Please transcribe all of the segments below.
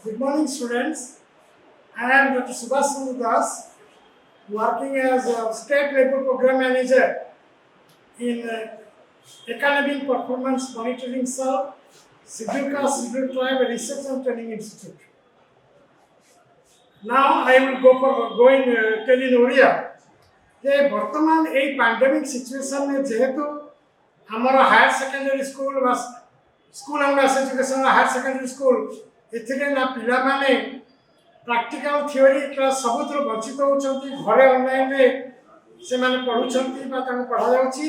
Good morning, students. I am Dr. Subhash Chandra Das, working as a state level program manager in Academic Performance Monitoring Cell, Scheduled Caste, Scheduled Tribe Research and Training Institute. Now I will go in tell in Oriya যে বর্তমান এই pandemic সিচুয়েশনে যেহেতু আমার higher secondary school বা school আমরা education higher secondary school এଥିରେ না ପିଲାମାନେ ପ୍ରାକ୍ଟିକାଲ ଥିଓରି କ୍ଲାସ୍ ସବୁଥିରୁ ବଞ୍ଚିତ ହେଉଛନ୍ତି ଘରେ ଅନଲାଇନରେ ସେମାନେ ପଢ଼ୁଛନ୍ତି ବା ତାଙ୍କୁ ପଢ଼ାଯାଉଛି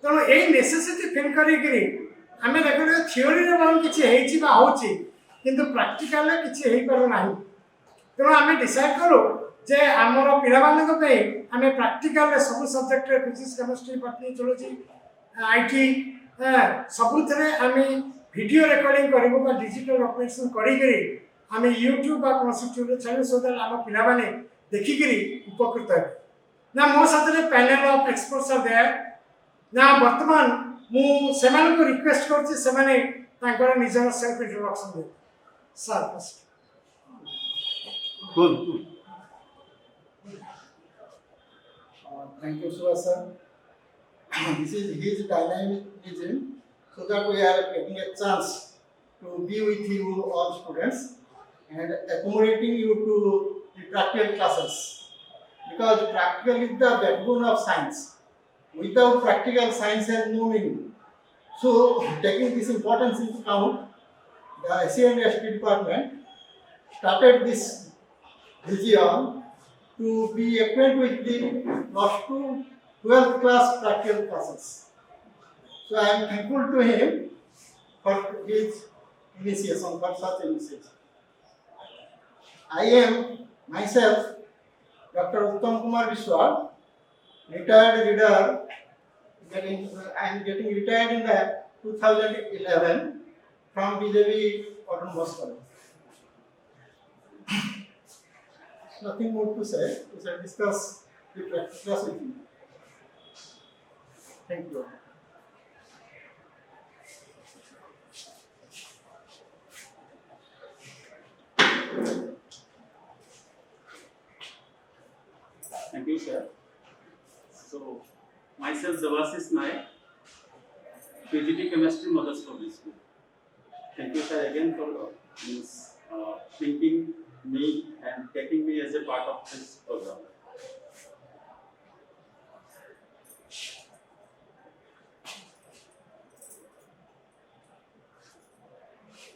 ତେଣୁ ଏଇ ନେସେସିଟି ଫିଲ୍ କରିକିରି ଆମେ ଦେଖିଲେ ଥିଓରିରେ ବରଂ କିଛି ହେଇଛି ବା ହେଉଛି କିନ୍ତୁ ପ୍ରାକ୍ଟିକାଲରେ କିଛି ହେଇପାରୁନାହିଁ ତେଣୁ ଆମେ ଡିସାଇଡ୍ କରୁ ଯେ ଆମର ପିଲାମାନଙ୍କ ପାଇଁ ଆମେ ପ୍ରାକ୍ଟିକାଲରେ ସବୁ ସବଜେକ୍ଟରେ physics chemistry botany zoology IT ସବୁଥିରେ ଆମେ ଭିଡ଼ିଓ ରେକର୍ଡ଼ିଂ କରିବୁ ବା ଡିଜିଟାଲ ଅପରେସନ୍ କରିକିରି ଆମେ ୟୁଟ୍ୟୁବ୍ ବା କୌଣସି ଟ୍ୟୁବ୍ରେ ଛାଡ଼ିବୁ ସୋ ଆମ ପିଲାମାନେ ଦେଖିକିରି ଉପକୃତ ହେବେ ନା ମୋ ସାଥିରେ panel of experts are there ନା ବର୍ତ୍ତମାନ ମୁଁ ସେମାନଙ୍କୁ ରିକ୍ୱେଷ୍ଟ କରୁଛି ସେମାନେ ତାଙ୍କର ନିଜର ସେଲ୍ଫ ଇଣ୍ଟ୍ରୋଡକ୍ସନ୍ ଦେବେ sir first Good. Thank you, Subhash sir. This is his dynamism, so that we are getting a chance to be with you all students and accommodating you to the practical classes. Because practical is the backbone of science. Without practical, science has no meaning. So, taking this importance into account, the SCNST department started this vision to be acquainted with the plus 2 12th class practical classes. So I am thankful to him for his initiation, for such initiation. I am myself Dr. Uttam Kumar Biswal, retired reader. I am getting retired in the 2011 from BJP Autonomous College. Nothing more to say. We shall discuss the practice class with you. Thank you. Thank you, sir. So, myself, Devashish Naik, PGT Chemistry, Mothers Public School. Thank you, sir, again for thinking me and taking me as a part of this program.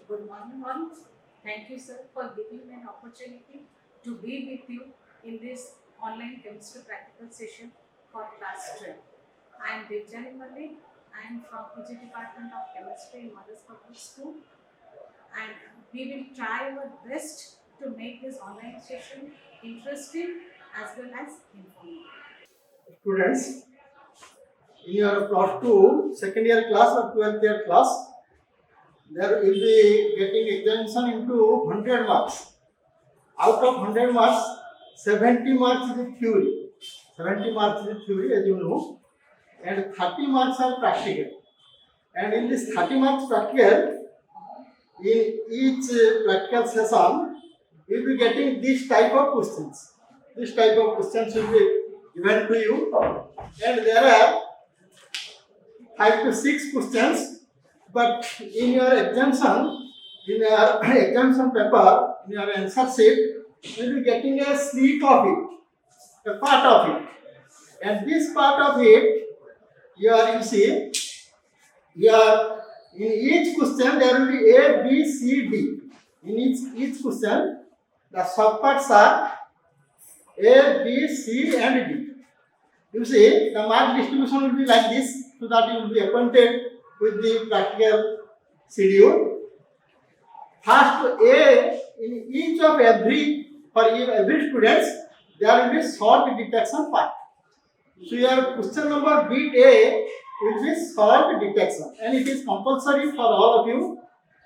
Good morning, all. Thank you, sir, for giving me an opportunity to be with you in this online chemistry practical session for class 12. I am Devjani Malik. I am from PG Department of Chemistry in Mothers Public School, and we will try our best to make this online session interesting as well as informative. Students, in your plus 2 second year class or 12th year class, there will be getting examination into 100 marks. Out of 100 marks, 70 marks is theory. 70 marks is theory, as you know, and 30 marks are practical. And in this 30 marks practical, in each practical session, you will be getting this type of questions. This type of questions will be given to you, and there are 5 to 6 questions. But in your exemption, paper, in your answer sheet, you will be getting a slip of it, a part of it. And this part of it, you see, in each question there will be A, B, C, D. In each question, the subparts are A, B, C, and D. You see, the mark distribution will be like this, so that you will be acquainted with the practical schedule. First, A, in each of for every student, there will be salt detection part. So your question number bit A will be salt detection, and it is compulsory for all of you,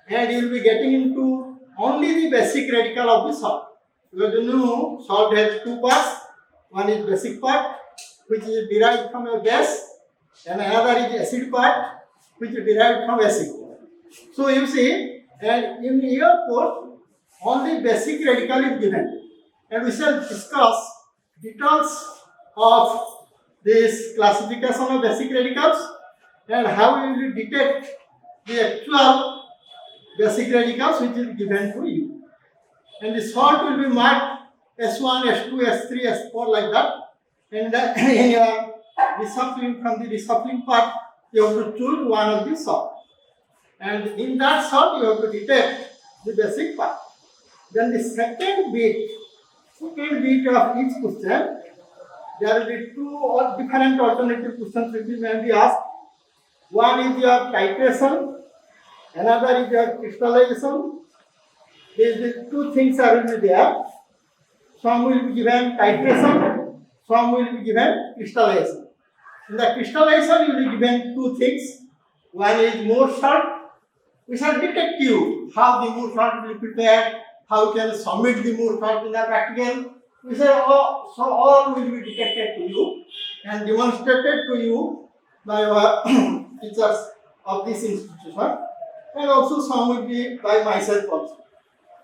and you will be getting into only the basic radical of the salt. Because you know salt has 2 parts. One is basic part, which is derived from a base, and another is acid part, which is derived from acid. So you see, and in your course, only basic radical is given. And we shall discuss details of this classification of basic radicals and how we will detect the actual basic radicals which is given to you. And the salt will be marked S1, S2, S3, S4 like that. And in your reshuffling, from the reshuffling part, you have to choose one of the salt. And in that salt, you have to detect the basic part. Then the second bit of each question, there will be two or different alternative questions which may be asked. One is your titration, another is your crystallization. These two things are will be there. Some will be given titration, some will be given crystallization. In the crystallization, you will be given two things. One is more salt. We shall detect you how the more salt will be prepared, how you can submit the more salt in the practical. We say all will be detected to you and demonstrated to you by our teachers of this institution, and also some will be by myself also.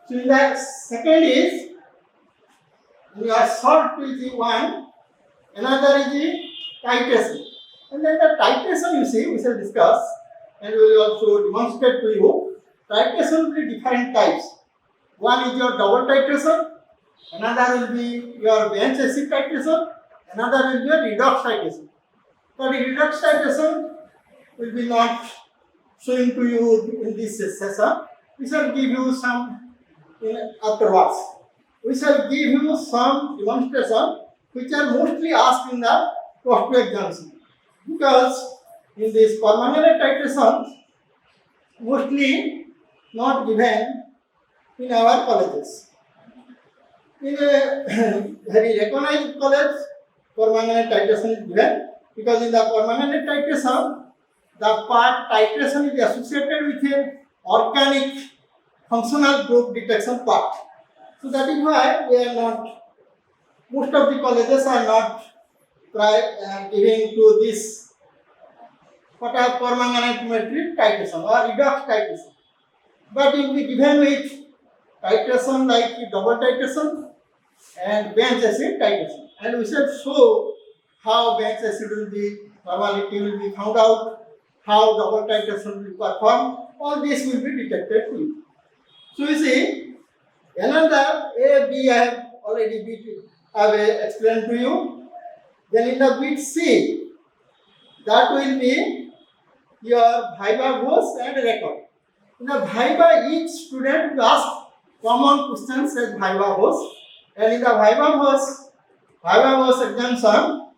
So in the second is your salt is the one, another is the titration. And then the titration you see, we shall discuss and we will also demonstrate to you. Titration will be different types. One is your double titration, another will be your bench acid titration, another will be your redox titration. So the redox titration will be not showing to you in this session. We shall give you some afterwards. We shall give you some demonstration which are mostly asked in the post exams, because in this permanent titration mostly not given in our colleges. In a very recognized college, permanent titration is given, because in the permanent titration, the part titration is associated with an organic functional group detection part. So that is why we are not, most of the colleges are not giving to this what are permanent metric titration or redox titration. But it will be given with titration like double titration and bench acid titration. And we shall show how bench acid will be, normality will be found out, how double titration will be performed. All this will be detected to you. So you see, another A, B I have already explained to you. Then in the bit C, that will be your viva voce and record. In the viva, each student will ask common questions as viva voce, and in the viva voce examination,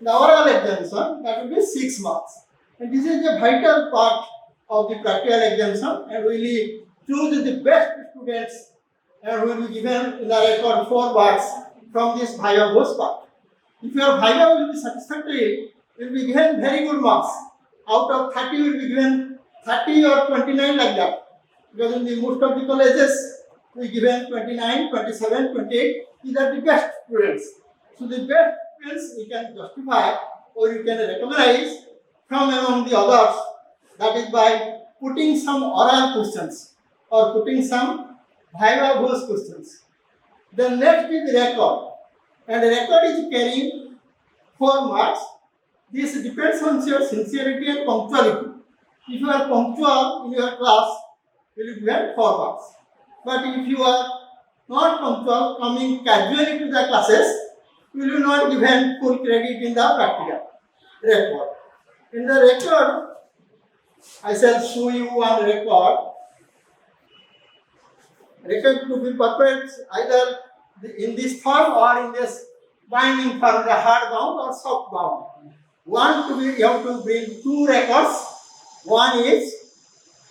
the oral examination, that will be 6 marks. And this is a vital part of the practical examination, and we will choose the best students and we will be given in the record 4 marks from this viva voce part. If your viva will be satisfactory, you will be given very good marks. Out of 30, you will be given 30 or 29 like that. Because in the most of the colleges, we given 29, 27, 28. These are the best students. So the best students you can justify or you can recognize from among the others. That is by putting some oral questions or putting some viva voce questions. The next is record. And the record is carrying 4 marks. This depends on your sincerity and punctuality. If you are punctual in your class, you will get 4 marks. But if you are not punctual, coming casually to the classes, you will not given full credit in the practical record. In the record, I shall show you one record. Record to be perfect either in this form or in this binding form, the hard bound or soft bound. One to be, you have to bring 2 records. One is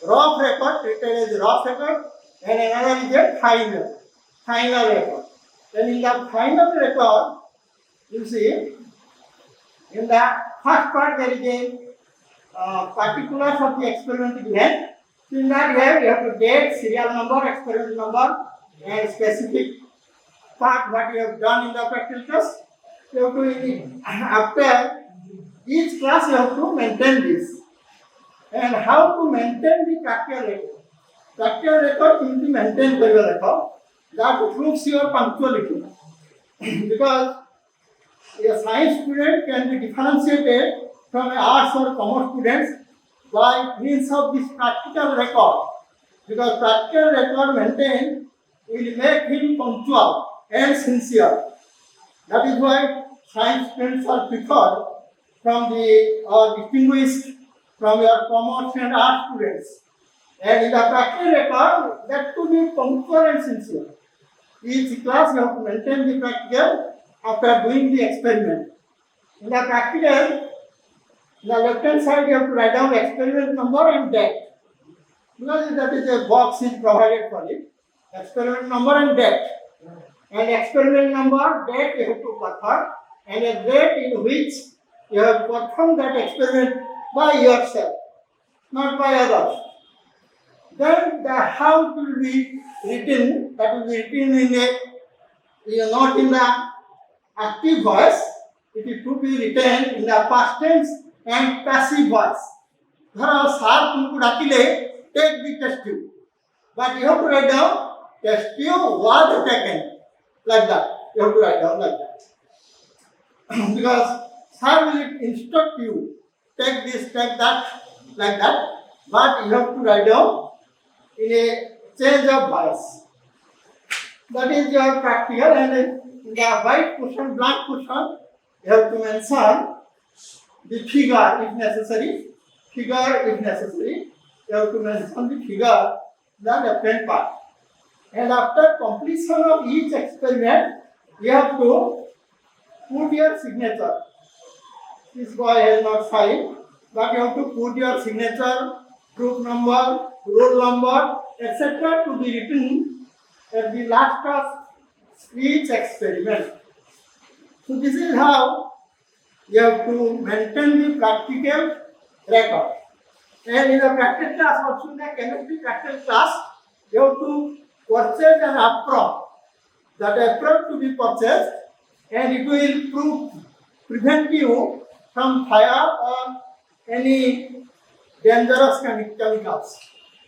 rough record, treated as rough record, and another is a final record. Then in the final record, you see, in the first part there is a particulars of the experiment given. So in that you have to date, serial number, experiment number, and specific part what you have done in the practical test. You have to, after each class you have to maintain this. And how to maintain the practical record. practical record କେମିତି maintain କରିବା ଦେଖ, that proves your punctuality. Because a science student can be differentiated from an arts or commerce students by means of this practical record. Because practical record maintained will make him punctual and sincere. That is why science students are preferred from the or distinguished from your commerce and art students. And in the practical record, that to be punctual and sincere. Each class you have to maintain the practical after doing the experiment. In the practical, in the left hand side you have to write down the experiment number and date. Because that is a box is provided for it. Experiment number and date. And experiment number, date you have to perform, and a date in which you have performed that experiment by yourself, not by others. Then the how it will be written, that will be written in a, not in the active voice, it is to be written in the past tense and passive voice. धरो सार तुमको डाकिले take the test tube, but you have to write down test tube was taken, like that. You have to write down like that. Because sir will instruct you, take this, take that, like that, but you have to write down in a change of voice. That is your practical, and in the white cushion, blank cushion, you have to mention the figure if necessary. Figure if necessary, you have to mention the figure, the left-hand part. And after completion of each experiment, you have to put your signature. This boy has not signed, but you have to put your signature, group number, roll number, etc. to be written at the last of each experiment. So this is how you have to maintain the practical record. And in the practical class, also in the chemistry practical class, you have to purchase an apron. That apron to be purchased, and it will prevent you from fire or any dangerous chemicals.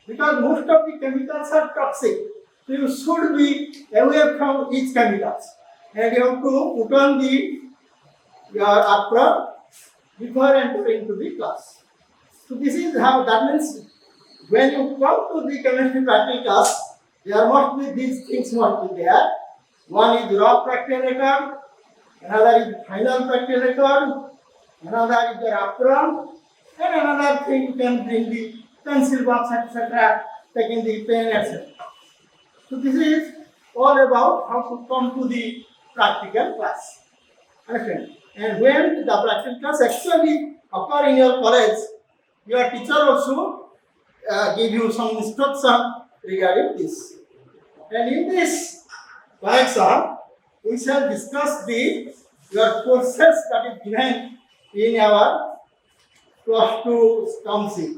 Because most of the chemicals are toxic, so you should be away from each chemicals. And you have to put on your apron before entering to the class. So this is how, that means when you come to the chemistry practical class, there must be these things must be there. One is raw practical record, another is final practical record, another is your apron, and another thing you can bring the pencil box, etc., taking the pen, etc. So this is all about how to come to the practical class. Understand? And when the practical class actually occur in your college, your teacher also give you some instruction regarding this. And in this class, we shall discuss your courses that is given in our +2 term sheet.